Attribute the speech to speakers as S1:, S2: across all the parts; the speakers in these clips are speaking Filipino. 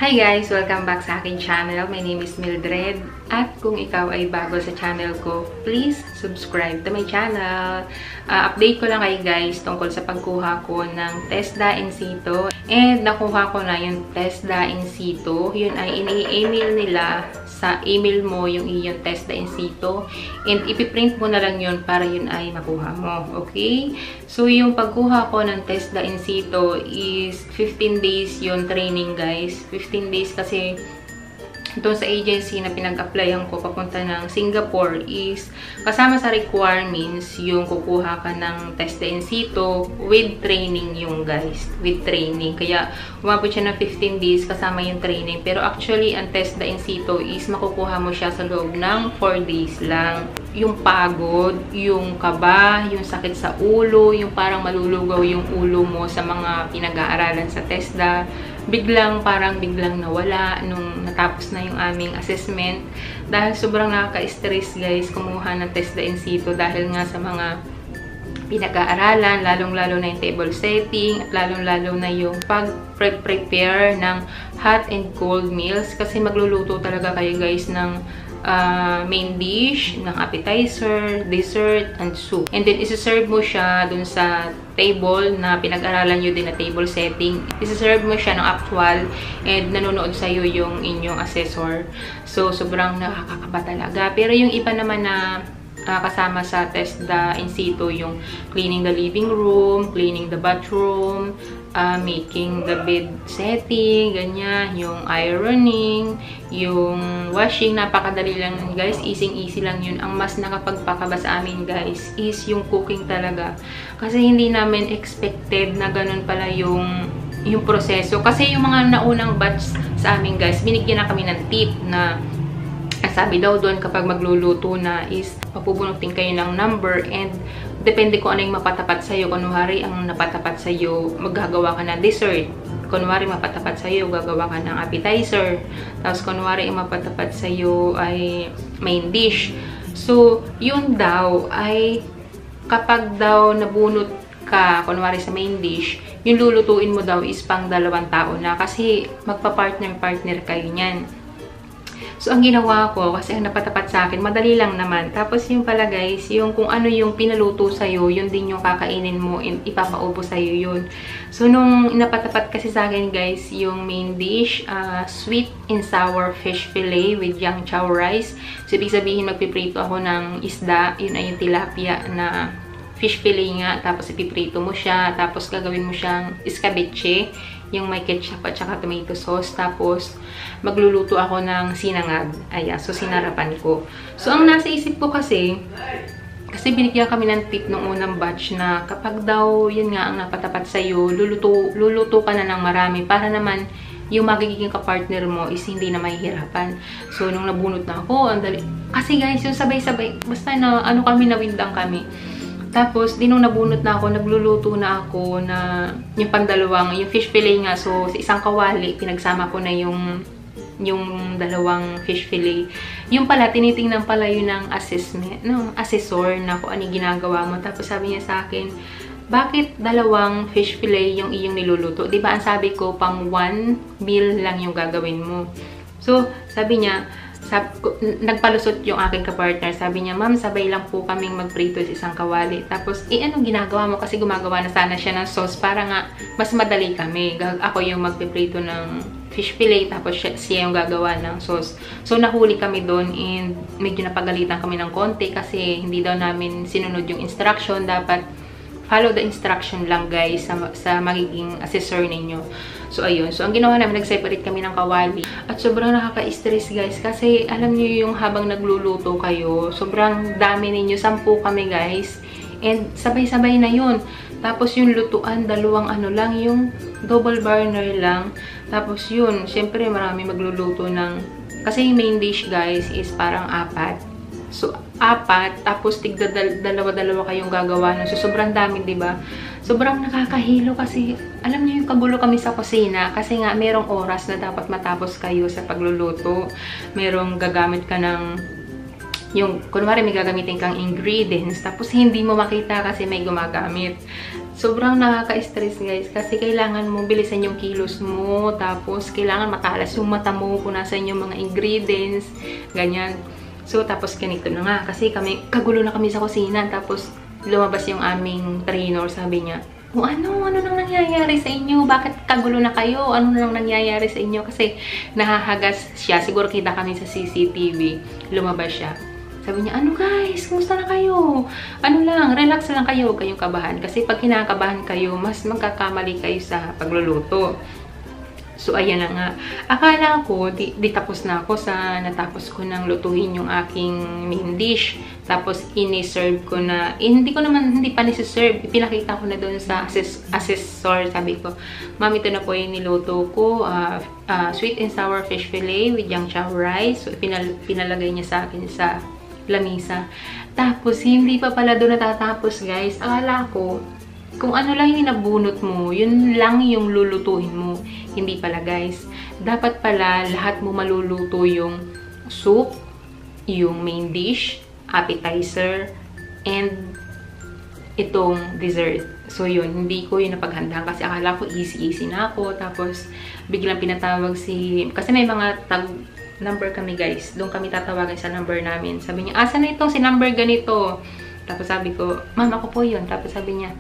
S1: Hi guys! Welcome back sa aking channel. My name is Mildred. At kung ikaw ay bago sa channel ko, please subscribe to my channel. Update ko lang kayo guys tungkol sa pagkuha ko ng TESDA in situ. And nakuha ko na yung TESDA in situ. Yun ay ini-email nila sa email mo yung iyong TESDA in situ. And ipiprint mo na lang yun para yun ay makuha mo. Okay? So yung pagkuha ko ng TESDA in situ is 15 days yung training guys. 15 days kasi doon sa agency na pinag-applyan ko papunta ng Singapore is kasama sa requirements yung kukuha ka ng TESDA in situ with training yung guys. With training. Kaya umabot siya ng 15 days kasama yung training. Pero actually, ang TESDA in situ is makukuha mo siya sa loob ng 4 days lang. Yung pagod, yung kaba, yung sakit sa ulo, yung parang malulugaw yung ulo mo sa mga pinag-aaralan sa TESDA. Biglang nawala nung natapos na yung aming assessment dahil sobrang nakaka-stress guys kumuha ng TESDA in situ dahil nga sa mga pinag-aaralan, lalong-lalo na yung table setting at lalong-lalo na yung pag-prepare ng hot and cold meals kasi magluluto talaga kayo guys ng main dish, ng appetizer, dessert, and soup. And then, isa-serve mo siya dun sa table na pinag-aralan nyo din na table setting. Isa-serve mo siya ng actual and nanonood sa'yo yung inyong assessor. So, sobrang nakakakaba talaga. Pero yung iba naman na kasama sa TESDA in situ, yung cleaning the living room, cleaning the bathroom, making the bed setting, ganyan, yung ironing, yung washing, napakadali lang guys, easy lang yun. Ang mas nakapagpakaba sa amin guys is yung cooking talaga. Kasi hindi namin expected na ganun pala yung proseso. Kasi yung mga naunang batch sa amin guys, binigyan na kami ng tip na sabi daw doon kapag magluluto na is papubunutin kayo ng number and depende kung ano yung mapatapat sa'yo. Kunwari, ang napatapat sa'yo, maggagawa ka ng dessert. Kunwari, mapatapat sa'yo, gagawa ka ng appetizer. Tapos, kunwari, ang mapatapat sa'yo ay main dish. So, yun daw ay kapag daw nabunot ka, kunwari sa main dish, yung lulutuin mo daw is pang 2 tao na kasi magpa-partner kayo niyan. So, ang ginawa ko, kasi ang napatapat sa akin, madali lang naman. Tapos, yung pala guys, yung kung ano yung pinaluto sa'yo, yun din yung kakainin mo, ipapaubo sa'yo yun. So, nung napatapat kasi sa akin guys, yung main dish, sweet and sour fish fillet with yang chow rice. So, ibig sabihin, magpiprito ako ng isda. Yun ay yung tilapia na fish fillet nga. Tapos, ipiprito mo siya. Tapos, gagawin mo siyang escabeche, yung may ketchup at saka tomato sauce. Tapos, magluluto ako ng sinangag. Ayan, so sinarapan ko. So, ang nasa isip ko kasi binigyan kami ng tip nung unang batch na kapag daw, yun nga, ang napatapat sa'yo, luluto ka na ng marami para naman yung magiging kapartner mo is hindi na mahihirapan. So, nung nabunot na ako, andali. Kasi guys, yung sabay-sabay, basta na, nawindang kami. Tapos, nung nabunot na ako, nagluluto na ako na yung pandalawang, yung fish fillet nga. So, sa isang kawali, pinagsama ko na yung 2 fish fillet. Yung pala, tinitingnan pala yun ng assessor na kung ano ginagawa mo. Tapos, sabi niya sa akin, bakit 2 fish fillet yung iyong niluluto? Diba, ang sabi ko, pang 1 meal lang yung gagawin mo. So, sabi niya, nagpalusot yung aking kapartner. Sabi niya, ma'am, sabay lang po kaming magprito sa isang kawali. Tapos, anong ginagawa mo? Kasi gumagawa na sana siya ng sauce para nga mas madali kami. Ako yung magpiprito ng fish fillet, tapos siya yung gagawa ng sauce. So, nahuli kami doon and medyo napagalitan kami ng konti kasi hindi daw namin sinunod yung instruction. Dapat follow the instruction lang guys sa magiging assessor ninyo. So, ayun. So, ang ginawa namin, nag-separate kami ng kawali. At sobrang nakaka-stress guys kasi alam niyo yung habang nagluluto kayo, sobrang dami ninyo. 10 kami guys. And sabay-sabay na yun. Tapos yung lutuan, 2 lang, yung double burner lang. Tapos yun, syempre marami magluluto ng, kasi yung main dish guys is parang 4. So, 4, tapos tigda 2 kayong gagawa nun. So, sobrang dami, diba? Sobrang nakakahilo kasi, alam niyo yung kagulo kami sa kusina. Kasi nga, merong oras na dapat matapos kayo sa pagluluto. Merong gagamit ka ng yung, kunwari may gagamitin kang ingredients, tapos hindi mo makita kasi may gumagamit. sobrang nakaka-stress guys kasi kailangan mo bilisan yung kilos mo, tapos kailangan matalas yung mata mo kung nasan yung mga ingredients, ganyan. So tapos ganito na nga kasi kagulo na kami sa kusina, tapos lumabas yung aming trainer, sabi niya, ano nang nangyayari sa inyo? Bakit kagulo na kayo? Ano nang nangyayari sa inyo? Kasi nahahagas siya. Siguro kita kami sa CCTV. Lumabas siya. Sabi niya, ano guys? Kumusta na kayo? Ano lang, relax lang kayo. Kayong kabahan. Kasi pag kinakabahan kayo, mas magkakamali kayo sa pagluluto. So, ayan na nga. Akala ko, di tapos na ako sa natapos ko nang lutuin yung aking main dish. Tapos, ini-serve ko na, hindi pa nisi-serve. Pinakita ko na doon sa assessor. Sabi ko, ma'am, ito na po yung niluto ko. Sweet and sour fish fillet with yang chow rice. So, pinalagay niya sa akin sa lamisa. Tapos, hindi pa pala doon natatapos, guys. Akala ko, kung ano lang yung nabunot mo, yun lang yung lulutuin mo. Hindi pala guys. Dapat pala lahat mo maluluto yung soup, yung main dish, appetizer, and itong dessert. So yun, hindi ko yun napaghandaan kasi akala ko easy na ako. Tapos biglang pinatawag kasi may mga number kami guys. Doon kami tatawagan sa number namin. Sabi niya, asa na itong si number ganito? Tapos sabi ko, ma'am ako po yun. Tapos sabi niya,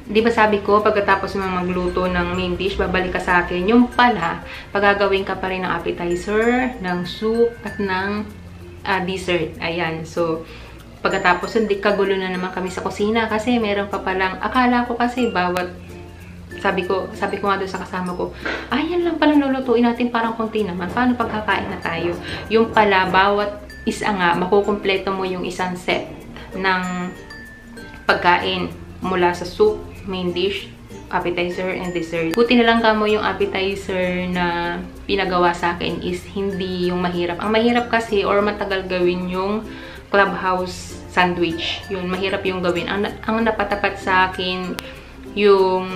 S1: di ba sabi ko, pagkatapos mo magluto ng main dish, babalik ka sa akin. Yung pala, pagagawin ka pa rin ng appetizer, ng soup, at ng dessert. Ayan. So, pagkatapos, hindi kagulo na naman kami sa kusina kasi meron pa palang, akala ko kasi bawat, sabi ko nga doon sa kasama ko, ayan lang pala lulutuin natin, parang konti naman. Paano pagkakain na tayo? Yung pala, bawat isa nga, makukumpleto mo yung isang set ng pagkain mula sa soup, main dish, appetizer, and dessert. Buti na lang kamo yung appetizer na pinagawa sa akin is hindi yung mahirap. Ang mahirap kasi or matagal gawin yung clubhouse sandwich. Yun, mahirap yung gawin. Ang napatapat sa akin yung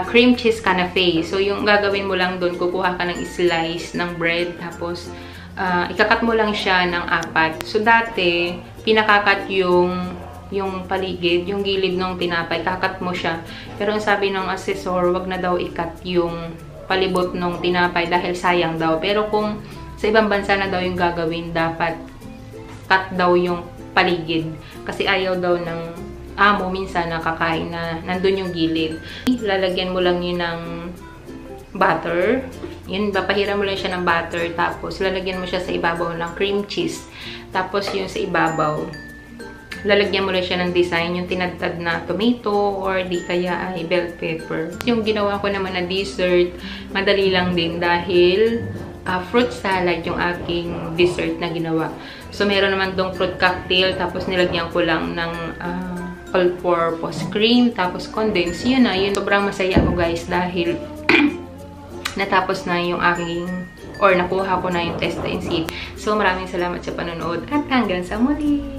S1: cream cheese canapé. So, yung gagawin mo lang doon, kukuha ka ng slice ng bread, tapos ikakat mo lang siya ng 4. So, dati, pinakakat yung paligid, yung gilid ng tinapay, kakat mo siya. Pero ang sabi ng assessor, wag na daw ikat yung palibot ng tinapay dahil sayang daw. Pero kung sa ibang bansa na daw yung gagawin, dapat cut daw yung paligid. Kasi ayaw daw ng amo minsan nakakain na nandun yung gilid. Lalagyan mo lang yun ng butter. Yun, papahiran mo lang siya ng butter. Tapos, lalagyan mo siya sa ibabaw ng cream cheese. Tapos, yung sa ibabaw, lalagyan mo lang siya ng design, yung tinadtad na tomato or di kaya ay bell pepper. Yung ginawa ko naman na dessert, madali lang din dahil fruit salad yung aking dessert na ginawa. So, meron naman dong fruit cocktail, tapos nilagyan ko lang ng all-purpose cream, tapos condensed. Yun na, yun. Sobrang masaya ako guys dahil natapos na yung aking or nakuha ko na yung test and see. So, maraming salamat sa panonood at hanggang sa muli!